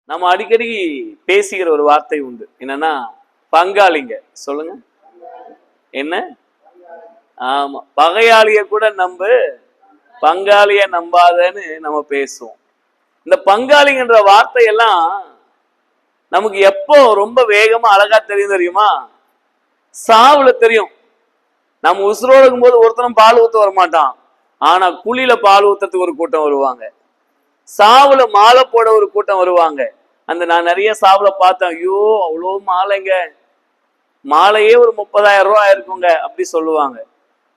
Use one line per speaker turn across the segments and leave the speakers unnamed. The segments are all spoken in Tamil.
நம்ம அடிக்கடி பேசுகிற ஒரு வார்த்தை உண்டு, என்னன்னா பங்காளிங்க. சொல்லுங்க என்ன? ஆமா, பகையாளிய கூட நம்பு, பங்காளிய நம்பாதன்னு நம்ம பேசுவோம். இந்த பங்காளிங்கன்ற வார்த்தையெல்லாம் நமக்கு எப்போ ரொம்ப வேகமா அழகா தெரியும் தெரியுமா? சாவுல தெரியும். நம்ம உசுரோடு இருக்கும்போது ஒருத்தரும் பால் ஊத்த வரமாட்டான், ஆனா குழியில பால் ஊத்துறதுக்கு ஒரு கூட்டம் வருவாங்க, சாவுல மாலை போட ஒரு கூட்டம் வருவாங்க. அந்த நான் நிறைய சாவுல பார்த்தேன், ஐயோ அவ்வளோ மாலைங்க, மாலையே ஒரு 30,000 ரூபாய் ஆயிருக்குங்க அப்படி சொல்லுவாங்க.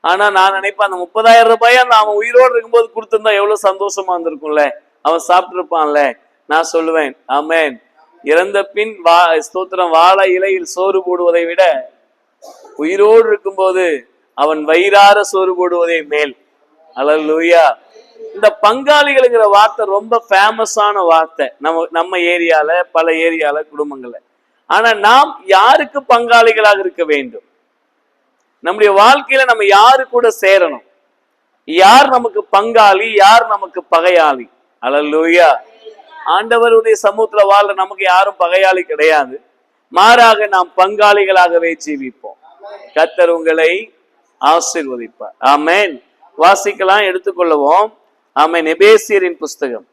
ஆனா நான் நினைப்பேன், அந்த 30,000 ரூபாய் அந்த அவன் உயிரோடு இருக்கும்போது கொடுத்திருந்தா எவ்வளவு சந்தோஷமா இருந்திருக்கும்ல, அவன் சாப்பிட்டு இருப்பான்ல. நான் சொல்லுவேன், ஆமென், இறந்த பின் ஸ்தோத்திரம், வாழை இலையில் சோறு போடுவதை விட உயிரோடு இருக்கும்போது அவன் வயிறார சோறு போடுவதே மேல். அல்லேலூயா. இந்த பங்காளிகள்ங்கிற வார்த்தை ரொம்ப ஃபேமஸான வார்த்தை நம்ம ஏரியால, பல ஏரியால, குடும்பங்கள்ல. ஆனா நாம் யாருக்கு பங்காளிகளாக இருக்க வேண்டும்? நம்முடைய வாழ்க்கையில நம்ம யாரு கூட சேரணும்? யார் நமக்கு பங்காளி, யார் நமக்கு பகையாளி? அல்லேலூயா. ஆண்டவருடைய சமூகத்துல வாழ்ற நமக்கு யாரும் பகையாளி கிடையாது, மாறாக நாம் பங்காளிகளாகவே ஜீவிப்போம். கர்த்தர் உங்களை ஆசீர்வதிப்பார். ஆமென். வாசிக்கலாம், எடுத்துக்கொள்ளுவோம். ஆமென். எபேசியரின் புஸ்தகம்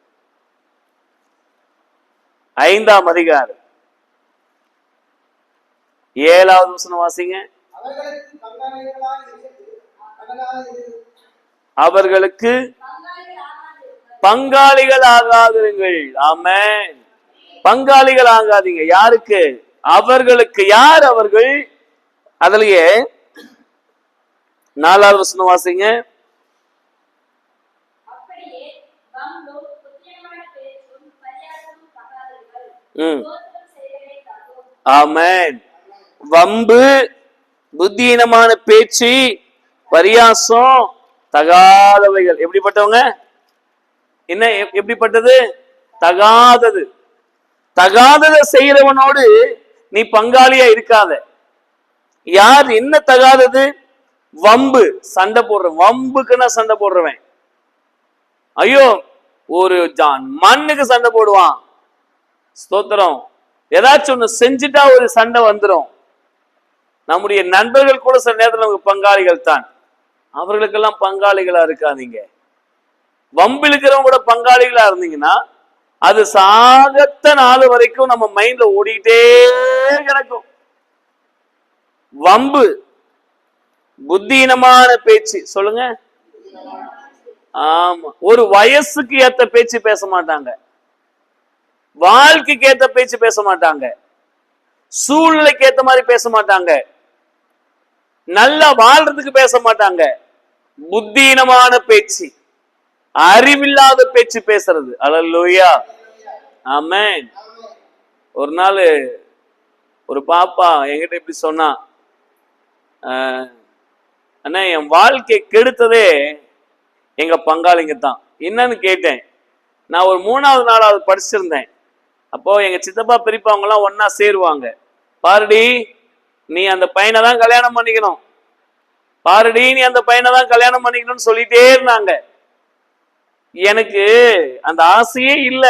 5ஆம் அதிகாரம் 7வது வசனம் வாசிங்க. அவர்களுக்கு பங்காளிகள் ஆகாதிருங்கள். ஆமென். பங்காளிகள் ஆகாதீங்க. யாருக்கு? அவர்களுக்கு. யார் அவர்கள்? அதுலயே 4வது வசனம் வாசிங்க. ஆமென். வம்பு, புத்தியீனமான பேச்சு, பரியாசம், தகாதவைகள். எப்படிப்பட்டவங்க? என்ன எப்படிப்பட்டது? தகாதது. தகாததை செய்யறவனோடு நீ பங்காளியா இருக்காத. யார்? என்ன தகாதது? வம்பு, சண்டை போடுறவன். வம்புக்குன்னா சண்டை போடுறவன். ஐயோ, ஒரு மண்ணுக்கு சண்டை போடுவான். ஸ்தோத்திரம். ஏதாச்சும் ஒண்ணு செஞ்சுட்டா ஒரு சண்டை வந்துடும். நம்முடைய நண்பர்கள் கூட சில நேரத்தில் நமக்கு பங்காளிகள் தான். அவர்களுக்கெல்லாம் பங்காளிகளா இருக்காதீங்க. வம்பிழுக்கிறவங்க கூட பங்காளிகளா இருந்தீங்கன்னா அது சாகத்த நாள் வரைக்கும் நம்ம மைண்ட்ல ஓடிக்கிட்டே கிடக்கும். வம்பு, புத்தியீனமான பேச்சு. சொல்லுங்க. ஆமா, ஒரு வயசுக்கு ஏத்த பேச்சு பேச மாட்டாங்க, வாழ்க்கைக்கு ஏத்த பேச்சு பேச மாட்டாங்க, சூழ்நிலைக்கு ஏத்த மாதிரி பேச மாட்டாங்க, நல்லா வாழ்றதுக்கு பேச மாட்டாங்க. புத்தியீனமான பேச்சு, அறிவில்லாத பேச்சு பேசுறது. அல்லேலூயா. ஆமென். ஒரு நாள் ஒரு பாப்பா என்கிட்ட இப்படி சொன்னா, அண்ணா என் வாழ்க்கை கெடுத்ததே எங்க பங்காளிங்க தான். என்னன்னு கேட்டேன். நான் ஒரு 3வது 4வது படிச்சிருந்தேன். அப்போ எங்க சித்தப்பா பெரியப்பா அவங்க எல்லாம் ஒன்னா சேருவாங்க. பாருடி, நீ அந்த பையனை தான் கல்யாணம் பண்ணிக்கணும், பாருடி நீ அந்த பையனை தான் கல்யாணம் பண்ணிக்கணும்னு சொல்லிட்டே இருந்தாங்க. எனக்கு அந்த ஆசையே இல்ல.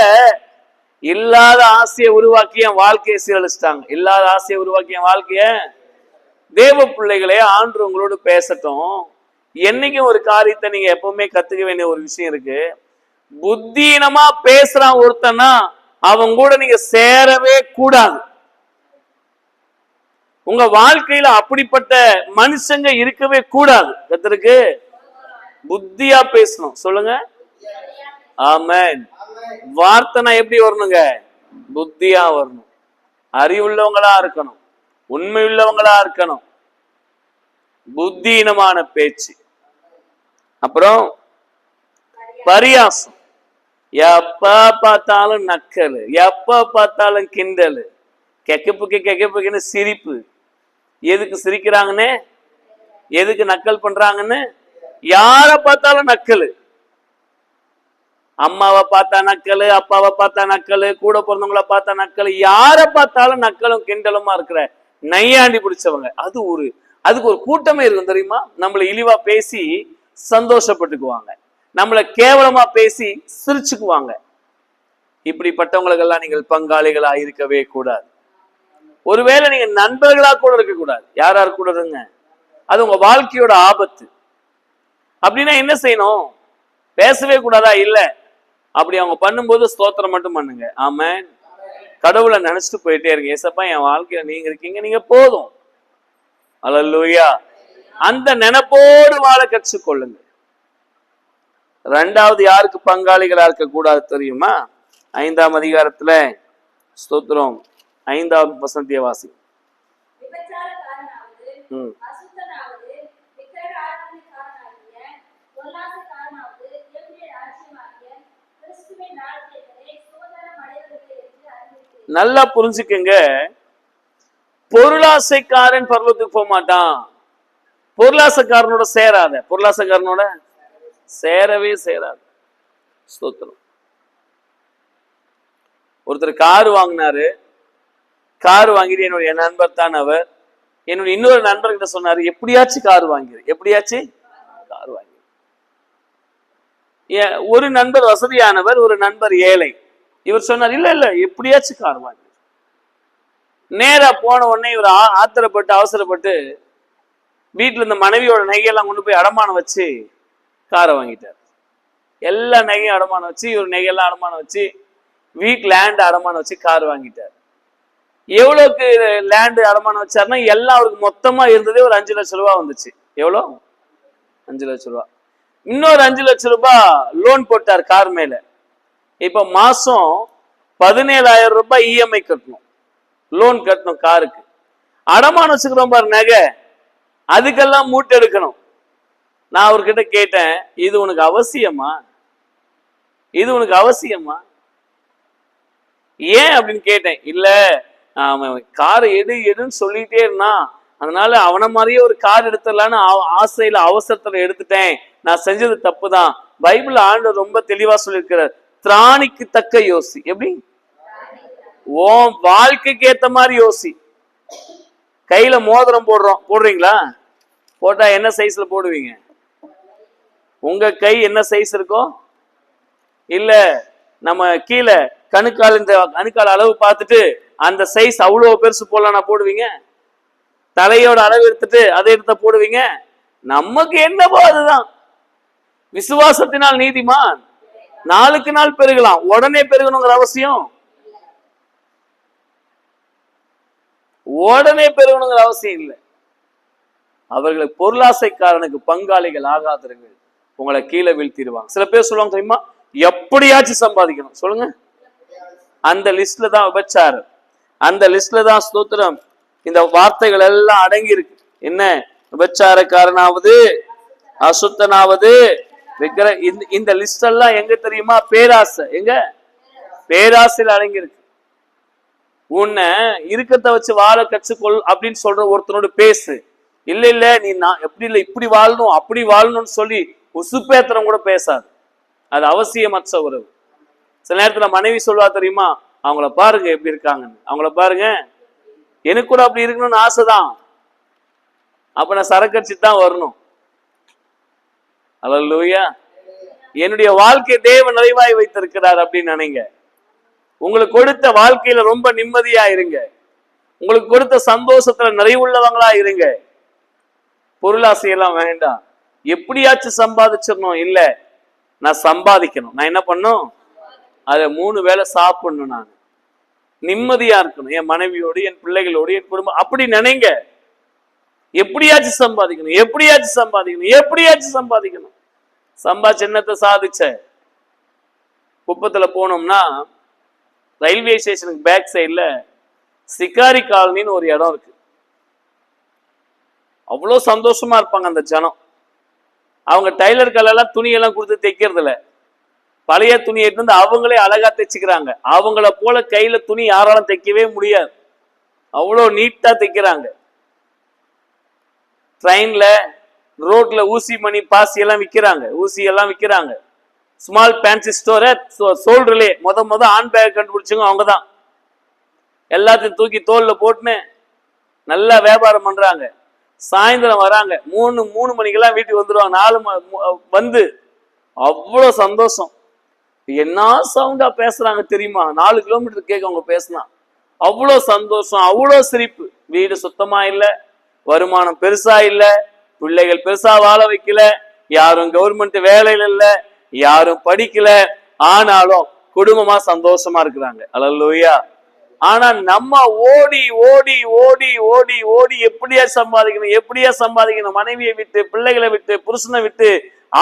இல்லாத ஆசையை உருவாக்கி என் வாழ்க்கையை சீரழிச்சிட்டாங்க. இல்லாத ஆசையை உருவாக்கி என் வாழ்க்கைய. தேவ பிள்ளைகளே, ஆண்டு உங்களோடு பேசட்டும். என்னைக்கும் ஒரு காரியத்தை நீங்க எப்பவுமே கத்துக்க வேண்டிய ஒரு விஷயம் இருக்கு. புத்தீனமா பேசுறான் ஒருத்தனா, அவன் கூட நீங்க சேரவே கூடாது. உங்க வாழ்க்கையில அப்படிப்பட்ட மனுஷங்க இருக்கவே கூடாது. கர்த்தருக்கு புத்தியா பேசணும். சொல்லுங்க. ஆமென். வார்த்தை எப்படி வரணுங்க? புத்தியா வரணும், அறிவுள்ளவங்களா இருக்கணும், உண்மை உள்ளவங்களா இருக்கணும். புத்தியீனமான பேச்சு. அப்புறம் பரியாசம். எப்ப பார்த்தாலும் நக்கல், எப்ப பார்த்தாலும் கிண்டல், கெக்கப்புக்கு சிரிப்பு. எதுக்கு சிரிக்கிறாங்கன்னு, எதுக்கு நக்கல் பண்றாங்கன்னு, யார பார்த்தாலும் நக்கல். அம்மாவை பார்த்தா நக்கல், அப்பாவை பார்த்தா நக்கல், கூட பிறந்தவங்கள பார்த்தா நக்கல், யார பார்த்தாலும் நக்கலும் கிண்டலுமா இருக்கிற நையாண்டி பிடிச்சவங்க. அதுக்கு ஒரு கூட்டமே இருக்கும் தெரியுமா? நம்மளை இழிவா பேசி சந்தோஷப்பட்டுக்குவாங்க, நம்மளை கேவலமா பேசி சிரிச்சுக்குவாங்க. இப்படிப்பட்டவங்களுக்கெல்லாம் நீங்கள் பங்காளிகளா இருக்கவே கூடாது. ஒருவேளை நீங்க நண்பர்களா கூட இருக்க கூடாது. யாரா இருக்க கூடாதுங்க? அது உங்க வாழ்க்கையோட ஆபத்து. அப்படின்னா என்ன செய்யணும்? பேசவே கூடாதா? இல்ல. அப்படி அவங்க பண்ணும்போது ஸ்தோத்திரம் மட்டும் பண்ணுங்க. ஆமென். கடவுளை நினைச்சிட்டு போயிட்டே இருங்க. ஏசப்பா, என் வாழ்க்கையில நீங்க இருக்கீங்க, நீங்க போதும். அல்லேலூயா. அந்த நினைப்போடு வாழ கற்றுக்கொள்ளுங்க. ரெண்டாவது யாருக்கு பங்காளிகளா இருக்க கூடாது தெரியுமா? 5ஆம் அதிகாரத்துல ஸ்தோத்திரம் 5ஆம் வசனத்தை வாசி. நல்லா புரிஞ்சுக்குங்க. பொருளாசைக்காரன் பரலோகத்துக்கு போக மாட்டான். பொருளாசைக்காரனோட சேராத. பொருளாசைக்காரனோட சேரவே சேராது. ஸ்தோத்திரம். ஒருத்தர் கார் வாங்கினாரு. கார் வாங்கிட்டு என்னுடைய நண்பர் தான் அவர். என்னுடைய இன்னொரு நண்பர்கிட்ட சொன்னாரு, எப்படியாச்சும் கார் வாங்கிரு, எப்படியாச்சும் கார் வாங்கி. ஒரு நண்பர் வசதியானவர், ஒரு நண்பர் ஏழை. இவர் சொன்னார், இல்ல இல்ல எப்படியாச்சும் கார் வாங்கி. நேரா போன உடனே இவர் ஆத்திரப்பட்டு அவசரப்பட்டு வீட்டுல இந்த மனைவியோட நகையெல்லாம் கொண்டு போய் அடமானம் வச்சு காரை வாங்கிட்டார். எல்லா நகையும் அடமானம் வச்சு, இவர் நகையெல்லாம் அடமானம் வச்சு, வீட் லேண்ட் அடமானம் வச்சு கார் வாங்கிட்டார். எவ்வளவுக்கு லேண்டு அடமானம் வச்சாருன்னா, எல்லாம் அவருக்கு மொத்தமா இருந்ததே ஒரு 5 லட்சம் ரூபாய் வந்துச்சு. எவ்வளோ? 5 லட்சம் ரூபாய். இன்னொரு 5 லட்சம் ரூபாய் லோன் போட்டார் கார் மேல. இப்ப மாசம் 17,000 ரூபாய் இஎம்ஐ கட்டணும், லோன் கட்டணும் காருக்கு. அடமானம் வச்சுக்கிறோம் பாரு நகை, அதுக்கெல்லாம் மூட்டை எடுக்கணும். நான் அவர்கிட்ட கேட்டேன், இது உனக்கு அவசியமா? இது உனக்கு அவசியமா? ஏன் அப்படின்னு கேட்டேன். இல்ல, காரை எடுன்னு சொல்லிட்டே இருந்தான், அதனால அவனை மாதிரியே ஒரு கார் எடுத்துடலான்னு ஆசையில அவசரத்துல எடுத்துட்டேன். நான் செஞ்சது தப்பு தான். பைபிள் ஆண்டவர் ரொம்ப தெளிவா சொல்லியிருக்கிறார், திராணிக்கு தக்க யோசி. எப்படி? ஓம் வாழ்க்கைக்கு ஏத்த மாதிரி யோசி. கையில மோதிரம் போடுறீங்களா? போட்டா என்ன சைஸ்ல போடுவீங்க? உங்க கை என்ன சைஸ் இருக்கோ? இல்ல நம்ம கீழே கணுக்கால், இந்த கணுக்கால் அளவு பார்த்துட்டு அந்த சைஸ் அவ்வளவு பெருசு போடலாம் போடுவீங்க? தலையோட அளவு எடுத்துட்டு அதை எடுத்த போடுவீங்க? நமக்கு என்னவோ அதுதான். விசுவாசத்தினால் நீதிமான் நாளுக்கு நாள் பெருகலாம். உடனே பெருகணுங்கிற அவசியம், உடனே பெருகணுங்கிற அவசியம் இல்லை. அவர்களுக்கு பொருளாசைக்காரனுக்கு பங்காளிகள் ஆகாதவர்கள் உங்களை கீழே வீழ்த்திடுவாங்க. சில பேர் சொல்லுவாங்க தெரியுமா, எப்படியாச்சும் சம்பாதிக்கணும். சொல்லுங்க, அந்த லிஸ்ட்ல தான் விபச்சாரம், அந்த லிஸ்ட்ல தான் ஸ்தோத்திரம் இந்த வார்த்தைகள் எல்லாம் அடங்கி இருக்கு. என்ன? விபச்சாரக்காரனாவது, அசுத்தனாவது, இந்த லிஸ்ட் எல்லாம் எங்க தெரியுமா? பேராசை. எங்க? பேராசையில் அடங்கி இருக்கு. உன்னை இருக்கத்த வச்சு வாழ கற்றுக்கொள் அப்படின்னு சொல்ற ஒருத்தனோட பேசு. இல்ல இல்ல நீ நான் எப்படி இல்லை இப்படி வாழணும் அப்படி வாழணும்னு சொல்லி உசுப்பேத்திரம் கூட பேசாது. அது அவசியமற்ற உறவு. சில நேரத்துல மனைவி சொல்வா தெரியுமா, அவங்கள பாருங்க எப்படி இருக்காங்கன்னு, அவங்கள பாருங்க, எனக்கு கூட அப்படி இருக்கணும்னு ஆசைதான், அப்ப நான் சரக்கடிச்சு தான் வரணும். அல்லேலூயா. என்னுடைய வாழ்க்கை தேவ நிறைவாய் வைத்திருக்கிறார் அப்படின்னு நினைங்க. உங்களுக்கு கொடுத்த வாழ்க்கையில ரொம்ப நிம்மதியா இருங்க. உங்களுக்கு கொடுத்த சந்தோஷத்துல நிறைவுள்ளவங்களா இருங்க. பொருளாசையெல்லாம் வேண்டாம். எப்படியாச்சும் சம்பாதிச்சிடணும் இல்ல, நான் சம்பாதிக்கணும். நான் என்ன பண்ணும்? அதை 3 வேளை சாப்பிடணும். நான் நிம்மதியா இருக்கணும், என் மனைவியோடு, என் பிள்ளைகளோடு, என் குடும்பம். அப்படி நினைங்க. எப்படியாச்சும் சம்பாதிக்கணும், எப்படியாச்சும் சம்பாதிக்கணும், எப்படியாச்சும் சம்பாதிக்கணும். சம்பாதிச்ச என்னத்தை சாதிச்ச? குப்பத்துல போனோம்னா ரயில்வே ஸ்டேஷனுக்கு பேக் சைட்ல சிகாரி காலனின்னு ஒரு இடம் இருக்கு. அவ்வளோ சந்தோஷமா இருப்பாங்க அந்த ஜனம். அவங்க டைலர்களெல்லாம் துணியெல்லாம் கொடுத்து தைக்கிறது இல்லை, பழைய துணி எடுத்து வந்து அவங்களே அழகா தைச்சுக்கிறாங்க. அவங்கள போல கையில துணி யாராலும் தைக்கவே முடியாது, அவ்வளோ நீட்டா தைக்கிறாங்க. ட்ரெயின்ல ரோட்ல ஊசி மணி பாசி எல்லாம் விற்கிறாங்க, ஊசி எல்லாம் விற்கிறாங்க. ஸ்மால் பேன்சி ஸ்டோரை சோல்டர்லே முத ஆன் பேக் கண்டுபிடிச்சவங்க அவங்க தான். எல்லாத்தையும் தூக்கி தோல்ல போட்டுன்னு நல்லா வியாபாரம் பண்றாங்க. சாயந்தரம் வராங்க, 3 மணிக்கெல்லாம் வீட்டுக்கு வந்துடுவாங்க. 4 வந்து அவ்வளோ சந்தோஷம். என்ன சவுண்டா பேசுறாங்க தெரியுமா? 4 கிலோமீட்டர் கேட்க அவங்க பேசினா அவ்வளோ சந்தோஷம், அவ்வளோ சிரிப்பு. வீடு சுத்தமா இல்ல, வருமானம் பெருசா இல்ல, பிள்ளைகள் பெருசா வாழ வைக்கல, யாரும் கவர்மெண்ட் வேலையில இல்ல, யாரும் படிக்கல, ஆனாலும் குடும்பமா சந்தோஷமா இருக்கிறாங்க. அல்லேலூயா. ஆனா நம்ம ஓடி ஓடி ஓடி ஓடி ஓடி எப்படியா சம்பாதிக்கணும், மனைவியை விட்டு, பிள்ளைகளை விட்டு, புருஷனை விட்டு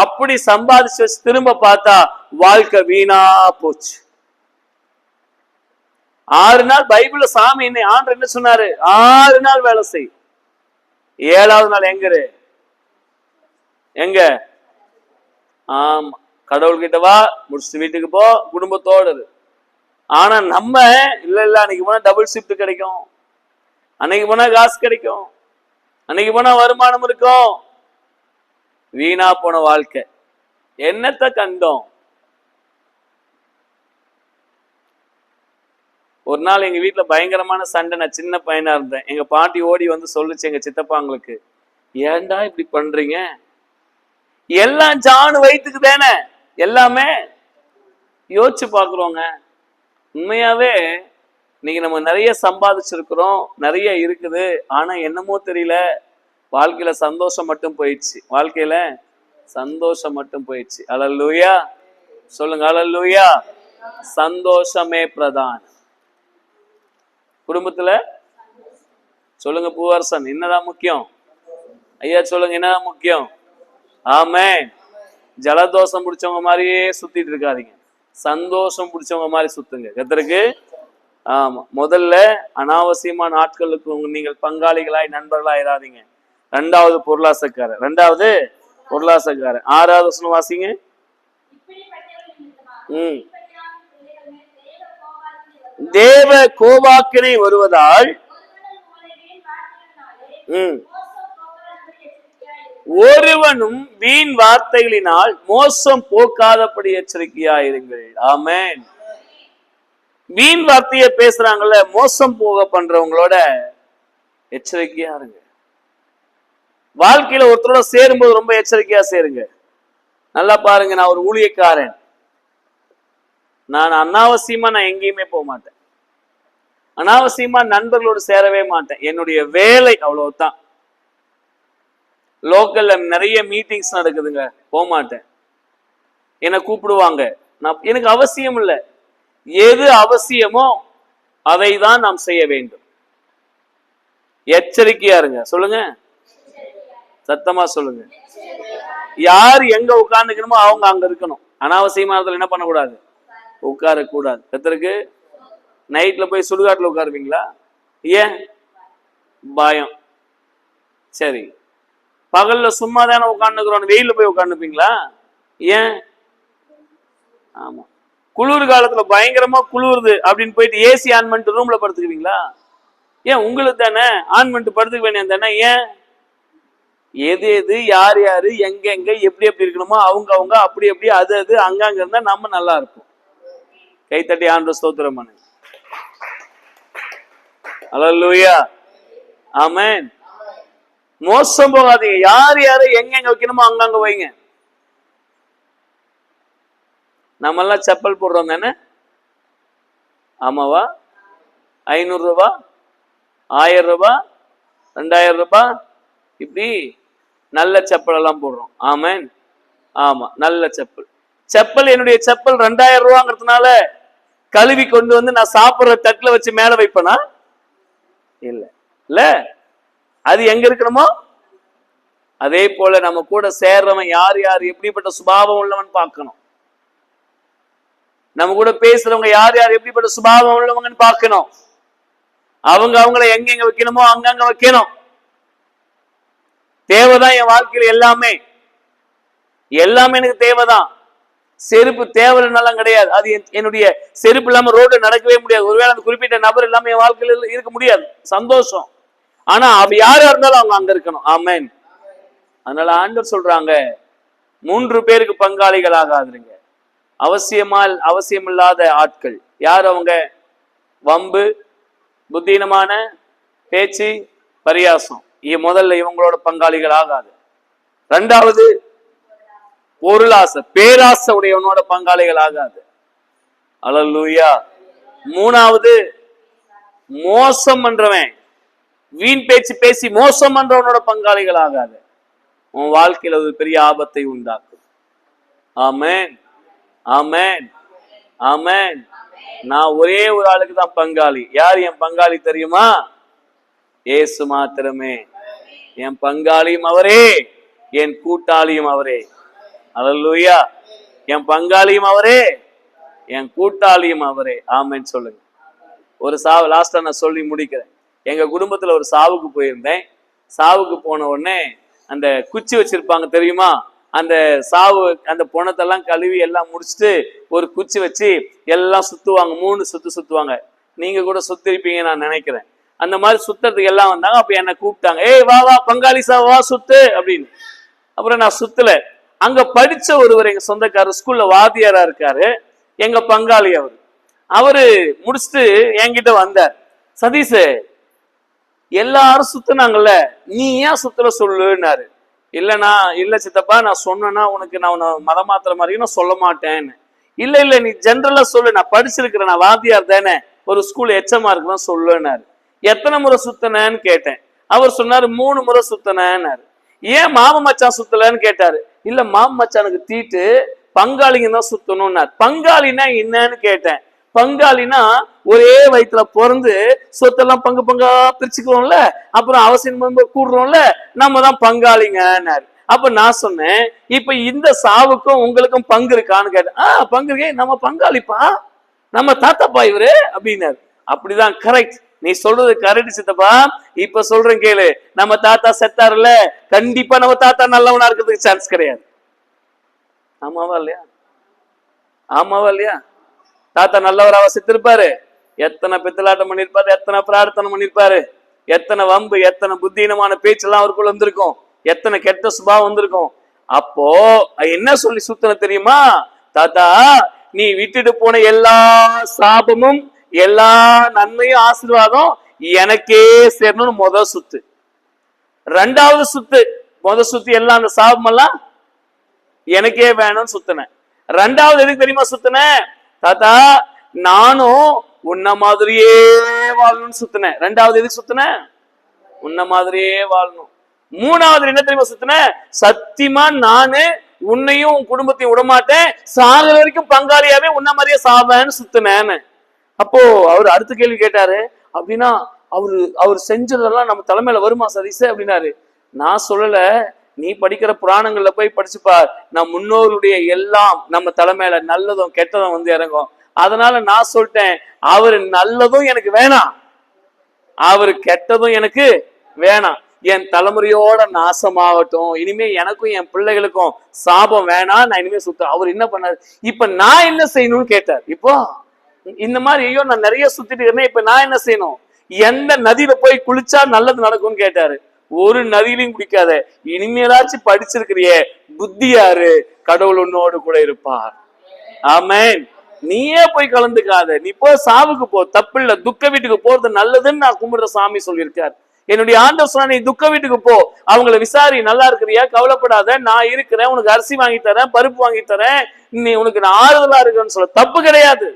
அப்படி சம்பாதிச்சு வச்சு திரும்ப பார்த்தா வாழ்க்கை வீணா போச்சு. 6 நாள் பைபிள்ல சாமி ஆண்டவர் என்ன சொன்னாரு? 6 நாள் வேலை செய், 7வது நாள் எங்க? ஆமா, கடவுள்கிட்ட வா, முடிச்சுட்டு வீட்டுக்கு போ, குடும்பத்தோடு. ஆனா நம்ம இல்ல அன்னைக்கு போனா டபுள் ஷிஃப்ட் கிடைக்கும், அன்னைக்கு போனா காசு கிடைக்கும், அன்னைக்கு போனா வருமானம் இருக்கும். வீணா போன வாழ்க்கை. என்னத்தை கண்டோம்? ஒரு நாள் எங்க வீட்டுல பயங்கரமான சண்டை. நான் சின்ன பையனா இருந்தேன். எங்க பாட்டி ஓடி வந்து சொல்லுச்சு எங்க சித்தப்பாங்களுக்கு, ஏன்டா இப்படி பண்றீங்க? எல்லாம் ஜானு வயிற்றுக்கு தானே எல்லாமே. யோசிச்சு பாக்குறோங்க. உண்மையாவே இன்னைக்கு நம்ம நிறைய சம்பாதிச்சிருக்கிறோம், நிறைய இருக்குது. ஆனா என்னமோ தெரியல, வாழ்க்கையில சந்தோஷம் மட்டும் போயிடுச்சு. வாழ்க்கையில சந்தோஷம் மட்டும் போயிடுச்சு. அல்லேலூயா சொல்லுங்க, அல்லேலூயா. சந்தோஷமே பிரதானம். குடும்பத்துல சொல்லுங்க, பூவரசன், என்னதான் முக்கியம்? ஐயா சொல்லுங்க, என்னதான் முக்கியம்? ஆமென். ஜலதோஷம் பிடிச்சவங்க மாதிரியே சுத்திட்டு இருக்காதீங்க, சந்தோஷம் பிடிச்சவங்க மாதிரி சுத்துங்க கர்த்தருக்கு. ஆமா, முதல்ல அனாவசியமான நாட்களுக்கு நீங்கள் பங்காளிகளாய் நண்பர்களாய் இராதீங்க. 2வது பொருளாசைக்காரர், 6வது வசனம் வாசிங்க. தேவ கோபாக்கினை வருவதால் ஒருவனும் வீண் வார்த்தைகளினால் மோசம் போக்காதபடி எச்சரிக்கையாயிருங்கள். ஆமென். வீண் வார்த்தையை பேசுறாங்கல்ல, மோசம் போக பண்றவங்களோட எச்சரிக்கையா இருங்க. வாழ்க்கையில ஒருத்தரோட சேரும்போது ரொம்ப எச்சரிக்கையா சேருங்க. நல்லா பாருங்க, நான் ஒரு ஊழியக்காரன். நான் அனாவசியமா எங்கேயுமே போக மாட்டேன், அனாவசியமா நண்பர்களோடு சேரவே மாட்டேன். என்னுடைய வேலை அவ்வளவுதான். லோக்கல்ல நிறைய மீட்டிங்ஸ் நடக்குதுங்க, போக மாட்டேன். என்னை கூப்பிடுவாங்க, எனக்கு அவசியம் இல்லை. எது அவசியமோ அதை தான் நாம் செய்ய வேண்டும். எச்சரிக்கையா இருங்க. சொல்லுங்க, சத்தமா சொல்லுங்க. யார் எங்க உட்கார்ந்துக்கணுமோ அவங்க அங்க இருக்கணும். அனாவசியமானதுல என்ன பண்ணக்கூடாது? உட்கார கூடாது. கர்த்தருக்கு. நைட்ல போய் சுடுகாட்டுல உட்காருவீங்களா? ஏன்? பயம். சரி, பகல்ல சும்மா தானே உட்காந்துக்கிறோம், வெயில போய் உட்காந்துப்பீங்களா? ஏன்? ஆமா, குளிர் காலத்துல பயங்கரமா குளிருது அப்படின்னு போயிட்டு ஏசி ஆன் பண்ணிட்டு ரூம்ல படுத்துக்குவீங்களா? ஏன்? உங்களுக்கு தானே ஆன் பண்ணிட்டு படுத்துக்க வேண்டியது தானே. ஏன்? எது எது யார் யாரு எங்க எங்க எப்படி எப்படி இருக்கணுமோ அவங்க அவங்க அப்படி எப்படி அது அது அங்கங்க இருந்தா நம்ம நல்லா இருப்போம். கைத்தட்டி ஆண்டவரை ஸ்தோத்திரம் பண்ணுங்க. அல்லேலூயா. ஆமென். மோசம் போகாதீங்க. யார் யாரு எங்க வைக்கணுமோ அங்கங்க வைங்க. நம்ம எல்லாம் செப்பல் போடுறோம் தானே? ஆமாவா? 500 ரூபாய், 1000 ரூபாய், 2000 ரூபாய், இப்படி நல்ல செப்பல் எல்லாம் போடுறோம். ஆமென். ஆமா, நல்ல செப்பல். செப்பல் என்னுடைய செப்பல் 2000 ரூபாங்கிறதுனால கழுவி கொண்டு வந்து நான் சாப்பிடுற தட்டுல வச்சு மேல வைப்பனா? இல்ல இல்ல. அது எங்க இருக்கணுமோ அதே போல நம்ம கூட சேர்றவன் யார் யார் எப்படிப்பட்ட சுபாவம் உள்ளவன் பார்க்கணும். நம்ம கூட பேசுறவங்க யார் யார் எப்படிப்பட்ட சுபாவம் உள்ளவங்கன்னு பார்க்கணும். அவங்க அவங்கள எங்க வைக்கணுமோ அங்கங்க வைக்கணும். தேவைதான் என் வாழ்க்கையில எல்லாமே, எல்லாமே எனக்கு தேவைதான். செருப்பு தேவைன்னாலும் கிடையாது. அது என்னுடைய செருப்பு இல்லாம ரோடு நடக்கவே முடியாது. ஒருவேளை அந்த குறிப்பிட்ட நபர் இல்லாம என் வாழ்க்கையில இருக்க முடியாது. சந்தோஷம். ஆனா அப்ப யாரா இருந்தாலும் அவங்க அங்க இருக்கணும். ஆமென். அதனால ஆண்டவர் சொல்றாங்க, 3 பேருக்கு பங்காளிகள் ஆகாதுங்க. அவசியமில்லாத ஆட்கள் யார்? அவங்க வம்பு, புத்தீனமான பேச்சு, பரியாசம். முதல்ல இவங்களோட பங்காளிகள் ஆகாது. 2வது பொருளாசை, பேராசை உடையவனோட பங்காளிகள் ஆகாது. அல்லேலூயா. மூணாவது, மோசம் பண்றவன், வீண் பேச்சு பேசி மோசம் பண்றவனோட பங்காளிகள் ஆகாத. உன் வாழ்க்கையில ஒரு பெரிய ஆபத்தை உண்டாக்கும். ஆமென், ஆமென், ஆமென். நான் ஒரே ஒரு ஆளுக்கு தான் பங்காளி. யார் என் பங்காளி தெரியுமா? இயேசு மாத்திரமே. என் பங்காளியும் அவரே, என் கூட்டாளியும் அவரே. அல்லேலூயா. என் பங்காளியும் அவரே, என் கூட்டாளியும் அவரே. ஆமென் சொல்லுங்க. ஒரு சாவு லாஸ்டா நான் சொல்லி முடிக்கிறேன். எங்க குடும்பத்துல ஒரு சாவுக்கு போயிருந்தேன். சாவுக்கு போன உடனே அந்த குச்சி வச்சிருப்பாங்க தெரியுமா? அந்த சாவு அந்த பொணத்தெல்லாம் கழுவி எல்லாம் முடிச்சுட்டு ஒரு குச்சி வச்சு எல்லாம் சுத்துவாங்க. 3 சுத்து சுத்துவாங்க. நீங்க கூட சுத்திருப்பீங்க நான் நினைக்கிறேன். அந்த மாதிரி சுத்துறதுக்கு எல்லாம் வந்தாங்க. அப்ப என்ன கூப்பிட்டாங்க, ஏய் வா வா பங்காளி சா வா சுத்து அப்படின்னு. அப்புறம் நான் சுத்தல. அங்க படிச்ச ஒருவர், எங்க சொந்தக்காரர், ஸ்கூல்ல வாத்தியாரா இருக்காரு, எங்க பங்காளி அவரு முடிச்சுட்டு என்கிட்ட வந்தார். சதீஷ், எல்லாரும் சுத்தினாங்கல்ல, நீ ஏன் சுத்தல சொல்லுன்னாரு. இல்லைண்ணா, இல்ல சித்தப்பா, நான் சொன்னேன்னா உனக்கு நான் மதம் மாத்திர மாதிரி நான் சொல்ல மாட்டேன்னு. இல்ல இல்ல, நீ ஜென்ரலா சொல்லு, நான் படிச்சிருக்கிறேன், நான் வாத்தியார் தானே, ஒரு ஸ்கூல் எச்சமா இருக்குதான் சொல்லுன்னாரு. எத்தனை முறை சுத்தினேன்னு கேட்டேன். அவர் சொன்னாரு 3 முறை சுத்தினேன்னாரு. ஏன் மாம மச்சான் சுத்தலன்னு கேட்டாரு. இல்ல, மாம மச்சானுக்கு தீட்டு, பங்காளிங்க தான் சுத்தணும்னாரு. பங்காளினா என்னன்னு கேட்டேன். பங்காளினா ஒரே வயிற்றுல பிறந்து சொத்தெல்லாம் பங்கு பங்கா பிரிச்சுக்கிறோம்ல, அப்புறம் அவசியம் கூடுறோம்ல, நம்ம தான் பங்காளிங்கன்னாரு. அப்ப நான் சொன்னேன், இப்ப இந்த சாவுக்கும் உங்களுக்கும் பங்கு இருக்கான்னு கேட்டேன். பங்கு இருக்கே, நம்ம பங்காளிப்பா, நம்ம தாத்தாப்பா இவரு அப்படின்னாரு. அப்படிதான், கரெக்ட், நீ சொல்றது கரெக்ட் சித்தப்பா. இப்ப சொல்றேன் கேளு, நம்ம தாத்தா செத்தாருல, கண்டிப்பா நம்ம தாத்தா நல்லவனா இருக்கிறதுக்கு சான்ஸ் கிடையாது. ஆமாவா இல்லையா? ஆமாவா இல்லையா? தாத்தா நல்லவராவா செத்திருப்பாரு? எத்தனை பித்தலாட்டம் பண்ணிருப்பாரு, எத்தனை பிரார்த்தனை பண்ணிருப்பாரு, எத்தனை வம்பு, எத்தனை புத்தீனமான பேச்செல்லாம் அவருக்குள்ள வந்திருக்கும், எத்தனை கெட்ட சுபாவம் வந்திருக்கும். அப்போ என்ன சொல்லி சுத்தன தெரியுமா? தாத்தா, நீ விட்டுட்டு போன எல்லா சாபமும் எல்லா நன்மையும் ஆசீர்வாதம் எனக்கே சேரணும்னு முதல் சுத்து. 2வது சுத்து, முதல் சுத்து எல்லாம் அந்த சாபம் எல்லாம் எனக்கே வேணும்னு சுத்தினேன். 2வது எதுக்கு தெரியுமா சுத்தினேன்? தாத்தா, நானும் உன்ன மாதிரியே வாழணும்னு சுத்தினேன். 2வது எதுக்கு சுத்தினேன்? உன்ன மாதிரியே வாழணும். 3வது என்ன தெரியுமா சுத்தினேன்? சத்தியமா நானு உன்னையும் உன் குடும்பத்தையும் விடமாட்டேன், சாகிற வரைக்கும் பங்காளியாவே உன்ன மாதிரியே சாவேன்னு சுத்தினேன்னு. அப்போ அவர் அடுத்த கேள்வி கேட்டாரு. அப்படின்னா அவர் செஞ்சதெல்லாம் நம்ம தலைமையில வருமா சதீஷ் அப்படின்னாரு. நான் சொல்லல, நீ படிக்கிற புராணங்கள்ல போய் படிச்சுப்பார், நம் முன்னோருடைய எல்லாம் நம்ம தலைமையில நல்லதும் கெட்டதும் வந்து இறங்கும். அதனால நான் சொல்லிட்டேன், அவரு நல்லதும் எனக்கு வேணாம், அவரு கெட்டதும் எனக்கு வேணாம், என் தலைமுறையோட நாசமாகட்டும், இனிமே எனக்கும் என் பிள்ளைகளுக்கும் சாபம் வேணாம், நான் இனிமே சுத்த. அவர் என்ன பண்ணாரு, இப்ப நான் என்ன செய்யணும்னு கேட்டார். இப்போ இந்த மாதிரி, ஐயோ நான் நிறைய சுத்திட்டு இருக்கேன், இப்ப நான் என்ன செய்யணும், எந்த நதியில போய் குளிச்சா நல்லது நடக்கும்னு கேட்டாரு. ஒரு நதியிலையும் குடிக்காத, இனிமேலாச்சும் படிச்சிருக்கிறிய, புத்தியாரு, கடவுள் உன்னோடு கூட இருப்பார். ஆமென். நீயே போய் கலந்துக்காத, நீ போ, சாவுக்கு போ, தப்பு இல்ல, துக்க வீட்டுக்கு போறது நல்லதுன்னு நான் கும்பிடுற சாமி சொல்லியிருக்காரு. என்னுடைய ஆண்டவர் சொன்னா, நீ துக்க வீட்டுக்கு போ, அவங்கள விசாரி, நல்லா இருக்கிறியா, கவலைப்படாத, நான் இருக்கிறேன், உனக்கு அரிசி வாங்கி தரேன், பருப்பு வாங்கி தரேன், நீ உனக்கு நான் ஆறுதலா இருக்குன்னு சொல்ல தப்பு கிடையாது.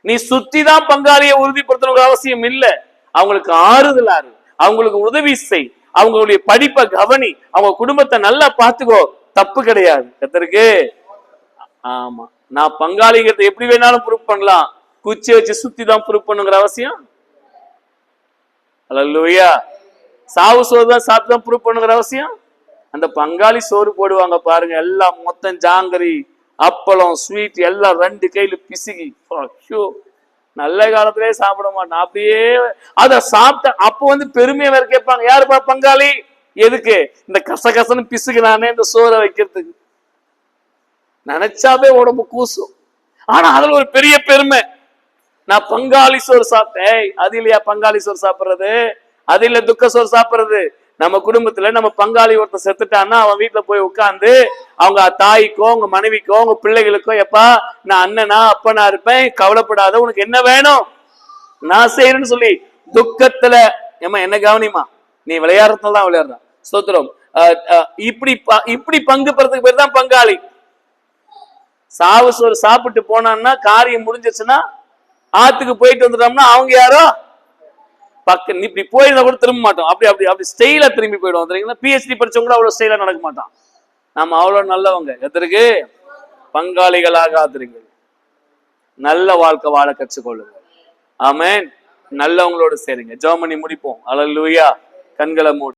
நீ சுத்தி தான் பங்காளியை உறுதிப்படுத்தணும் அவசியம் இல்லை. அவங்களுக்கு ஆறுதலா இரு, அவங்களுக்கு உதவி செய், அவங்களுடைய படிப்பை கவனி, அவங்க குடும்பத்தை நல்லா பாத்துக்கோ, தப்பு கிடையாது. கர்த்தருக்கு ஆமா. நான் பங்காளிங்கிறத எப்படி வேணாலும் ப்ரூவ் பண்ணலாம், குச்சி வச்சு சுத்தி தான் ப்ரூவ் பண்ணுங்கிற அவசியம். அல்லேலூயா. சாவு சோறு தான் சாப்பிட்டு தான் ப்ரூவ் பண்ணுங்கிற அவசியம். அந்த பங்காளி சோறு போடுவாங்க பாருங்க, எல்லாம் மொத்தம் ஜாங்கரி, அப்பளம், ஸ்வீட் எல்லாம் 2 கையில பிசுகி, நல்ல காலத்திலே சாப்பிட மாட்டேன். அப்படியே அத சாப்பிட்ட அப்போ வந்து பெருமையா வேற கேட்பாங்க, யாருப்பா பங்காளி, எதுக்கு இந்த கசகசன்னு பிசுகுனானே இந்த சோறை வைக்கிறதுக்கு. நினைச்சாவே உடம்பு கூசும். ஆனா அதுல ஒரு பெரிய பெருமை, நான் பங்காளி சோறு சாப்பிட்டேன். அது இல்லையா பங்காளி சோறு சாப்பிடுறது, அது இல்ல துக்க சோறு சாப்பிடுறது. நம்ம குடும்பத்துல நம்ம பங்காளி ஒருத்தர் செத்துட்டான்னா அவன் வீட்டுல போய் உட்கார்ந்து அவங்க தாய்க்கோ அவங்க மனைவிக்கோ அவங்க பிள்ளைகளுக்கோ, எப்பா நான் அண்ணனா அப்பனா இருப்பேன், கவலைப்படாத, உனக்கு என்ன வேணும் நான் செய்யறேன்னு சொல்லி துக்கத்துல, ஏமா என்ன கவனிமா, நீ விளையாடுறதுல தான் விளையாடுறான், ஸ்தோத்திரம், இப்படி பங்கு பெறதுக்கு பேர் தான் பங்காளி. சாவு சோறு சாப்பிட்டு போனான்னா காரியம் முடிஞ்சிச்சுன்னா ஆத்துக்கு போயிட்டு வந்துட்டோம்னா அவங்க யாரோ பக்கம் இப்படி போயிருந்தா கூட திரும்ப மாட்டோம். அப்படி அப்படி அப்படி ஸ்டைலா திரும்பி போயிடுவோம் தெரியுங்களா. பிஹெச்டி படிச்சவங்க கூட அவ்வளவு ஸ்டைலா நடக்க மாட்டான். நம்ம அவ்வளவு நல்லவங்க. எதற்கு பங்காளிகளாகாதிருங்கள். நல்ல வாழ்க்கை வாழ கற்றுக்கொள்ளுங்க. ஆமென். நல்லவங்களோடு சேருங்க. ஜெபம் பண்ணி முடிப்போம். அல்லேலூயா. கண்களை மூடி